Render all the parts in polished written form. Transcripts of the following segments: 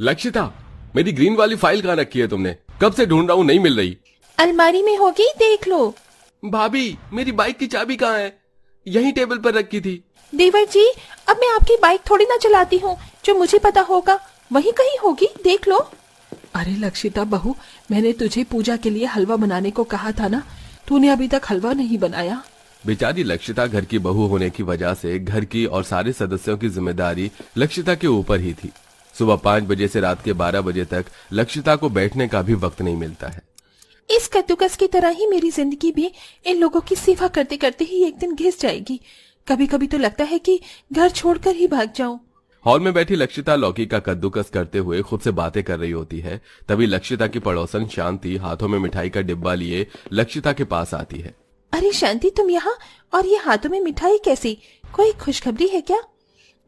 लक्षिता, मेरी ग्रीन वाली फाइल कहाँ रखी है तुमने? कब से ढूंढ रहा हूँ, नहीं मिल रही। अलमारी में होगी, देख लो। भाभी, मेरी बाइक की चाबी कहाँ है? यही टेबल पर रखी थी। देवर जी, अब मैं आपकी बाइक थोड़ी ना चलाती हूँ, जो मुझे पता होगा वही कहीं होगी, देख लो। अरे लक्षिता बहू, मैंने तुझे पूजा के लिए हलवा बनाने को कहा था ना, तूने अभी तक हलवा नहीं बनाया। बेचारी लक्षिता घर की बहू होने की वजह से घर की और सारे सदस्यों की जिम्मेदारी लक्षिता के ऊपर ही थी। सुबह 5 बजे से रात के 12 बजे तक लक्षिता को बैठने का भी वक्त नहीं मिलता है। इस कद्दूकस की तरह ही मेरी जिंदगी भी इन लोगों की सेवा करते करते ही एक दिन घिस जाएगी। कभी कभी तो लगता है कि घर छोड़कर ही भाग जाऊं। हॉल में बैठी लक्षिता लौकी का कद्दूकस करते हुए खुद से बातें कर रही होती है। तभी लक्षिता की पड़ोसन शांति हाथों में मिठाई का डिब्बा लिए लक्षिता के पास आती है। अरे शांति, तुम यहाँ, और ये हाथों में मिठाई कैसी? कोई खुशखबरी है क्या?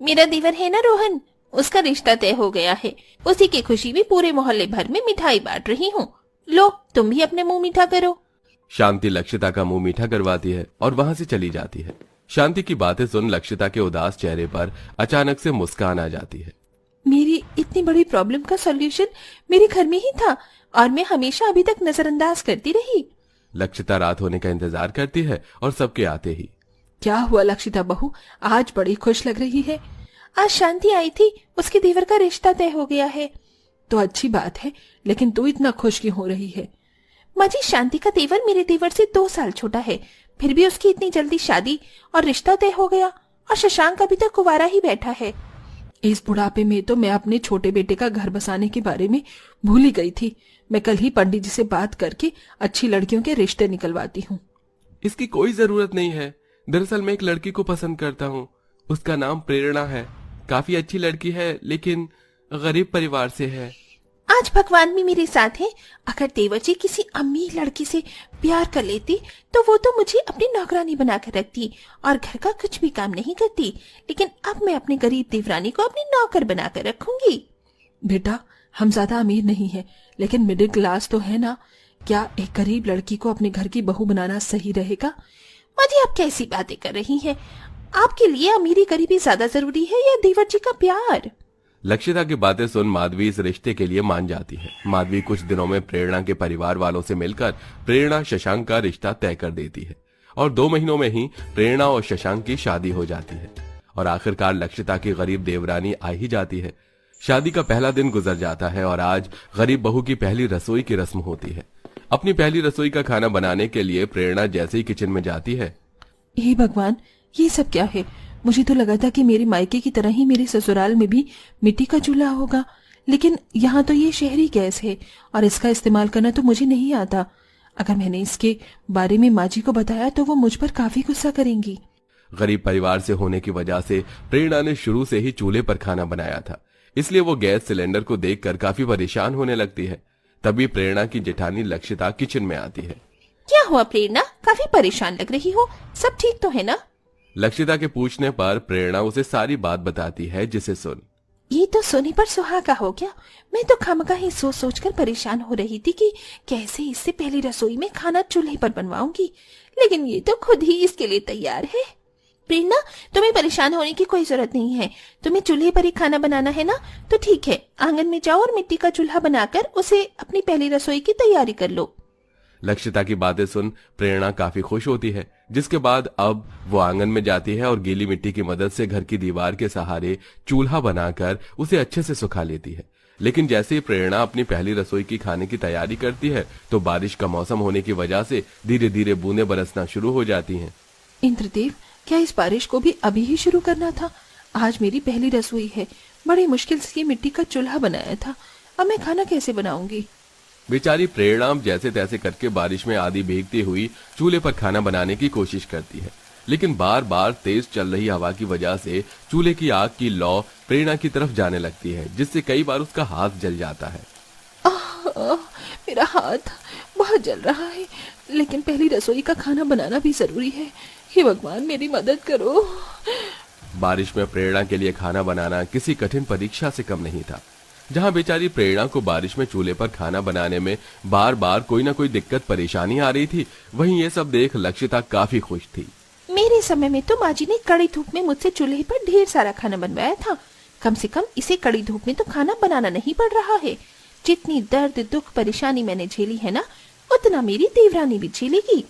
मेरा देवर है ना रोहन, उसका रिश्ता तय हो गया है। उसी की खुशी में पूरे मोहल्ले भर में मिठाई बांट रही हूँ। लो, तुम भी अपने मुंह मीठा करो। शांति लक्षिता का मुंह मीठा करवाती है और वहां से चली जाती है। शांति की बातें सुन लक्षिता के उदास चेहरे पर अचानक से मुस्कान आ जाती है। मेरी इतनी बड़ी प्रॉब्लम का सॉल्यूशन मेरे घर में ही था और मैं हमेशा अभी तक नजरअंदाज करती रही। लक्षिता रात होने का इंतजार करती है और सबके आते ही। क्या हुआ लक्षिता बहू, आज बड़ी खुश लग रही है। आज शांति आई थी, उसके देवर का रिश्ता तय हो गया है। तो अच्छी बात है, लेकिन तू इतना खुश क्यों हो रही है? माँ जी, शांति का देवर मेरे देवर से 2 साल छोटा है, फिर भी उसकी इतनी जल्दी शादी और रिश्ता तय हो गया, और शशांक अभी तक कुंवारा ही बैठा है। इस बुढ़ापे में तो मैं अपने छोटे बेटे का घर बसाने के बारे में भूल ही गई थी। मैं कल ही पंडित जी से बात करके अच्छी लड़कियों के रिश्ते निकलवाती हूँ। इसकी कोई जरूरत नहीं है। दरअसल मैं एक लड़की को पसंद करता हूँ, उसका नाम प्रेरणा है। काफी अच्छी लड़की है, लेकिन गरीब परिवार से है। आज भगवान भी मेरे साथ है। अगर देवर जी किसी अमीर लड़की से प्यार कर लेती तो वो तो मुझे अपनी नौकरानी बनाकर रखती और घर का कुछ भी काम नहीं करती, लेकिन अब मैं अपने गरीब देवरानी को अपनी नौकर बनाकर रखूंगी। बेटा, हम ज्यादा अमीर नहीं है, लेकिन मिडिल क्लास तो है ना। क्या एक गरीब लड़की को अपने घर की बहू बनाना सही रहेगा? माँ जी, आप कैसी बातें कर रही हैं? आपके लिए अमीरी गरीबी ज्यादा जरूरी है या देवर जी का प्यार? लक्षिता की बातें सुन माधवी इस रिश्ते के लिए मान जाती है। माधवी कुछ दिनों में प्रेरणा के परिवार वालों से मिलकर प्रेरणा शशांक का रिश्ता तय कर देती है और 2 महीनों में ही प्रेरणा और शशांक की शादी हो जाती है और आखिरकार लक्षिता की गरीब देवरानी आ ही जाती है। शादी का पहला दिन गुजर जाता है और आज गरीब बहू की पहली रसोई की रस्म होती है। अपनी पहली रसोई का खाना बनाने के लिए प्रेरणा जैसे ही किचन में जाती है। हे भगवान, ये सब क्या है? मुझे तो लगा था कि मेरे मायके की तरह ही मेरे ससुराल में भी मिट्टी का चूल्हा होगा, लेकिन यहाँ तो ये शहरी गैस है और इसका इस्तेमाल करना तो मुझे नहीं आता। अगर मैंने इसके बारे में माँ जी को बताया तो वो मुझ पर काफी गुस्सा करेंगी। गरीब परिवार से होने की वजह से प्रेरणा ने शुरू से ही चूल्हे पर खाना बनाया था, इसलिए वो गैस सिलेंडर को देखकर काफी परेशान होने लगती है। तभी प्रेरणा की जेठानी लक्षिता किचन में आती है। क्या हुआ प्रेरणा, काफी परेशान लग रही हो, सब ठीक तो है ना? लक्षिता के पूछने पर प्रेरणा उसे सारी बात बताती है, जिसे सुन। ये तो सोने पर सुहागा हो गया। मैं तो खामखा ही सोच सोच कर परेशान हो रही थी कि कैसे इससे पहली रसोई में खाना चूल्हे पर बनवाऊंगी, लेकिन ये तो खुद ही इसके लिए तैयार है। प्रेरणा, तुम्हें परेशान होने की कोई जरूरत नहीं है। तुम्हें चूल्हे पर ही खाना बनाना है ना, तो ठीक है, आंगन में जाओ और मिट्टी का चूल्हा बनाकर उसे अपनी पहली रसोई की तैयारी कर लो। लक्षिता की बातें सुन प्रेरणा काफी खुश होती है, जिसके बाद अब वो आंगन में जाती है और गीली मिट्टी की मदद से घर की दीवार के सहारे चूल्हा बनाकर उसे अच्छे से सुखा लेती है। लेकिन जैसे ही प्रेरणा अपनी पहली रसोई की खाने की तैयारी करती है तो बारिश का मौसम होने की वजह से धीरे धीरे बूंदें बरसना शुरू हो जाती हैं। इंद्रदेव, क्या इस बारिश को भी अभी ही शुरू करना था? आज मेरी पहली रसोई है, बड़ी मुश्किल से ये मिट्टी का चूल्हा बनाया था, अब मैं खाना कैसे बनाऊंगी? बेचारी प्रेरणा जैसे तैसे करके बारिश में आधी भीगती हुई चूल्हे पर खाना बनाने की कोशिश करती है, लेकिन बार बार तेज चल रही हवा की वजह से चूल्हे की आग की लौ प्रेरणा की तरफ जाने लगती है, जिससे कई बार उसका हाथ जल जाता है। मेरा हाथ बहुत जल रहा है, लेकिन पहली रसोई का खाना बनाना भी जरूरी है। हे भगवान, मेरी मदद करो। बारिश में प्रेरणा के लिए खाना बनाना किसी कठिन परीक्षा से कम नहीं था। जहां बेचारी प्रेरणा को बारिश में चूल्हे पर खाना बनाने में बार बार कोई ना कोई दिक्कत परेशानी आ रही थी, वहीं ये सब देख लक्षिता काफी खुश थी। मेरे समय में तो माँ जी ने कड़ी धूप में मुझसे चूल्हे पर ढेर सारा खाना बनवाया था, कम से कम इसे कड़ी धूप में तो खाना बनाना नहीं पड़ रहा है। जितनी दर्द दुख परेशानी मैंने झेली है ना, उतना मेरी देवरानी भी झेलेगी।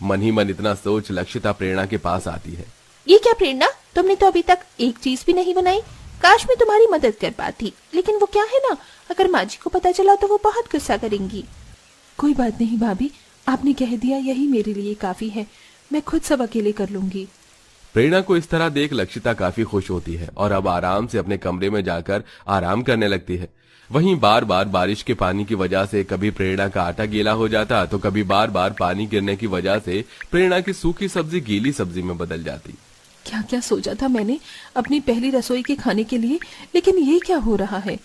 मन ही मन इतना सोच लक्षिता प्रेरणा के पास आती है। ये क्या प्रेरणा, तुमने तो अभी तक एक चीज भी नहीं बनाई। काश मैं तुम्हारी मदद कर पाती, लेकिन वो क्या है ना, अगर माँ जी को पता चला तो वो बहुत गुस्सा करेंगी। कोई बात नहीं भाभी, आपने कह दिया यही मेरे लिए काफी है। मैं खुद सब अकेले कर लूंगी। प्रेरणा को इस तरह देख लक्षिता काफी खुश होती है और अब आराम से अपने कमरे में जाकर आराम करने लगती है। वहीं बार बार बारिश के पानी की वजह से कभी प्रेरणा का आटा गीला हो जाता तो कभी बार बार पानी गिरने की वजह से प्रेरणा की सूखी सब्जी गीली सब्जी में बदल जाती। क्या क्या सोचा था मैंने अपनी पहली रसोई के खाने के लिए, लेकिन ये क्या हो रहा है।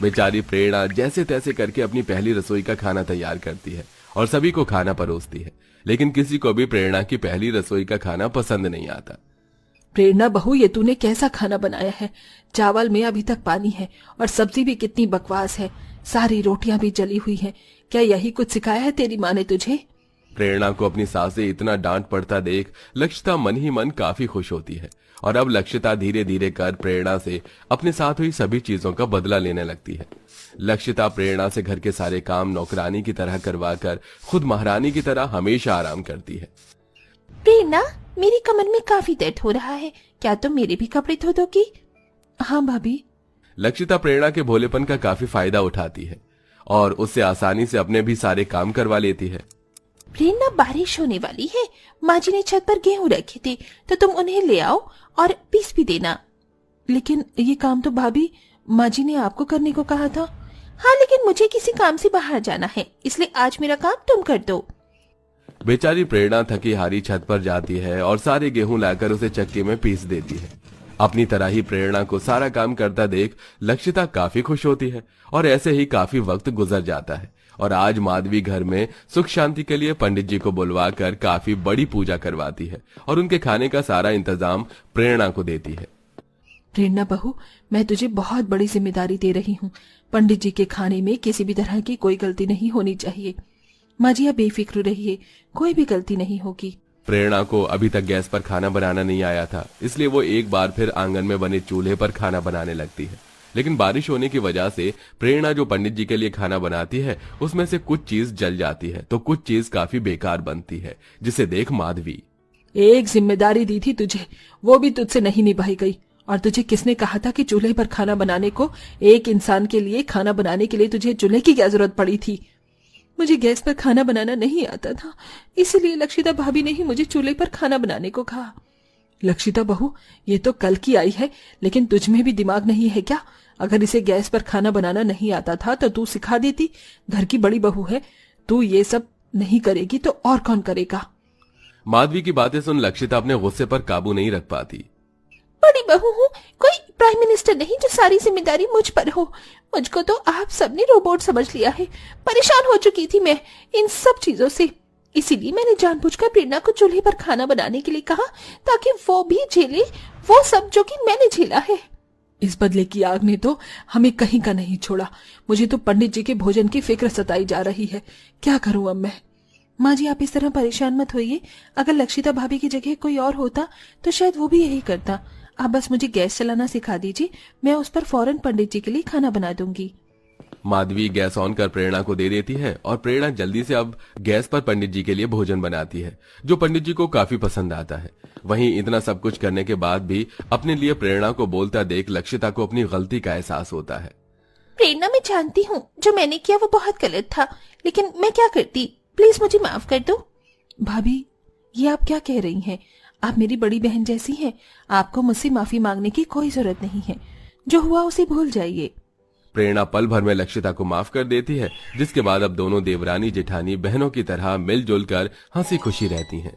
बेचारी प्रेरणा जैसे तैसे करके अपनी पहली रसोई का खाना तैयार करती है और सभी को खाना परोसती है, लेकिन किसी को भी प्रेरणा की पहली रसोई का खाना पसंद नहीं आता। प्रेरणा बहू, ये तूने कैसा खाना बनाया है। चावल में अभी तक पानी है और सब्जी भी कितनी बकवास है। सारी रोटियां भी जली हुई हैं। क्या यही कुछ सिखाया है तेरी माँ ने तुझे। प्रेरणा को अपनी सास से इतना डांट पड़ता देख लक्षिता मन ही मन काफी खुश होती है और अब लक्षिता धीरे धीरे कर प्रेरणा से अपने साथ हुई सभी चीजों का बदला लेने लगती है। लक्षिता प्रेरणा से घर के सारे काम नौकरानी की तरह करवाकर खुद महारानी की तरह हमेशा आराम करती है। प्रेरणा, मेरी कमर में काफी दर्द हो रहा है, क्या तुम मेरे भी कपड़े धो दोगी। हाँ भाभी। लक्षिता प्रेरणा के भोलेपन का काफी फायदा उठाती है और उससे आसानी से अपने भी सारे काम करवा लेती है। प्रेरणा, बारिश होने वाली है, माँ जी ने छत पर गेहूं रखे थे तो तुम उन्हें ले आओ और पीस भी देना। लेकिन ये काम तो भाभी माँ जी ने आपको करने को कहा था। हाँ, लेकिन मुझे किसी काम से बाहर जाना है, इसलिए आज मेरा काम तुम कर दो। बेचारी प्रेरणा थकी हारी छत पर जाती है और सारे गेहूं लाकर उसे चक्की में पीस देती है। अपनी तरह ही प्रेरणा को सारा काम करता देख लक्षिता काफी खुश होती है और ऐसे ही काफी वक्त गुजर जाता है और आज माधवी घर में सुख शांति के लिए पंडित जी को बुलवाकर काफी बड़ी पूजा करवाती है और उनके खाने का सारा इंतजाम प्रेरणा को देती है। प्रेरणा बहू, मैं तुझे बहुत बड़ी जिम्मेदारी दे रही हूँ। पंडित जी के खाने में किसी भी तरह की कोई गलती नहीं होनी चाहिए। माँ जी, आप बेफिक्र रहिए, कोई भी गलती नहीं होगी। प्रेरणा को अभी तक गैस पर खाना बनाना नहीं आया था, इसलिए वो एक बार फिर आंगन में बने चूल्हे पर खाना बनाने लगती है। लेकिन बारिश होने की वजह से प्रेरणा जो पंडित जी के लिए खाना बनाती है उसमें से कुछ चीज जल जाती है तो कुछ चीज काफी बेकार बनती है, जिसे देख माधवी। एक जिम्मेदारी दी थी तुझे, वो भी तुझसे नहीं निभाई गई। और तुझे किसने कहा था कि चूल्हे पर खाना बनाने को। एक इंसान के लिए खाना बनाने के लिए तुझे चूल्हे की क्या जरूरत पड़ी थी। मुझे गैस पर खाना बनाना नहीं आता था, इसीलिए लक्षिता भाभी ने ही मुझे चूल्हे पर खाना बनाने को कहा। लक्षिता बहू, ये तो कल की आई है, लेकिन तुझ में भी दिमाग नहीं है क्या। अगर इसे गैस पर खाना बनाना नहीं आता था तो तू सिखा देती। घर की बड़ी बहू है, तू ये सब नहीं करेगी तो और कौन करेगा। माधवी की बातें सुन लक्षिता अपने गुस्से पर काबू नहीं रख पाती। बड़ी बहू हूँ, कोई प्राइम मिनिस्टर नहीं जो सारी जिम्मेदारी मुझ पर हो। मुझको तो आप सबने रोबोट समझ लिया है। परेशान हो चुकी थी मैं इन सब चीजों से, इसीलिए मैंने जानबूझकर प्रेरणा को चूल्हे पर खाना बनाने के लिए कहा ताकि वो भी झेले वो सब जो कि मैंने झेला है। इस बदले की आग ने तो हमें कहीं का नहीं छोड़ा। मुझे तो पंडित जी के भोजन की फिक्र सताई जा रही है। क्या करूं अब मैं। माँ जी, आप इस तरह परेशान मत होइए। अगर लक्षिता भाभी की जगह कोई और होता तो शायद वो भी यही करता। आप बस मुझे गैस चलाना सिखा दीजिए, मैं उस पर फौरन पंडित जी के लिए खाना बना दूंगी। माधवी गैस ऑन कर प्रेरणा को दे देती है और प्रेरणा जल्दी से अब गैस पर पंडित जी के लिए भोजन बनाती है, जो पंडित जी को काफी पसंद आता है। वहीं इतना सब कुछ करने के बाद भी अपने लिए प्रेरणा को बोलता देख लक्षिता को अपनी गलती का एहसास होता है। प्रेरणा, मैं जानती हूँ जो मैंने किया वो बहुत गलत था, लेकिन मैं क्या करती, प्लीज मुझे माफ कर दो। भाभी, ये आप क्या कह रही हैं। आप मेरी बड़ी बहन जैसी हैं, आपको मुझसे माफी मांगने की कोई जरूरत नहीं है। जो हुआ उसे भूल जाइए। प्रेरणा पल भर में लक्षिता को माफ कर देती है, जिसके बाद अब दोनों देवरानी जेठानी बहनों की तरह मिलजुल कर हंसी खुशी रहती हैं।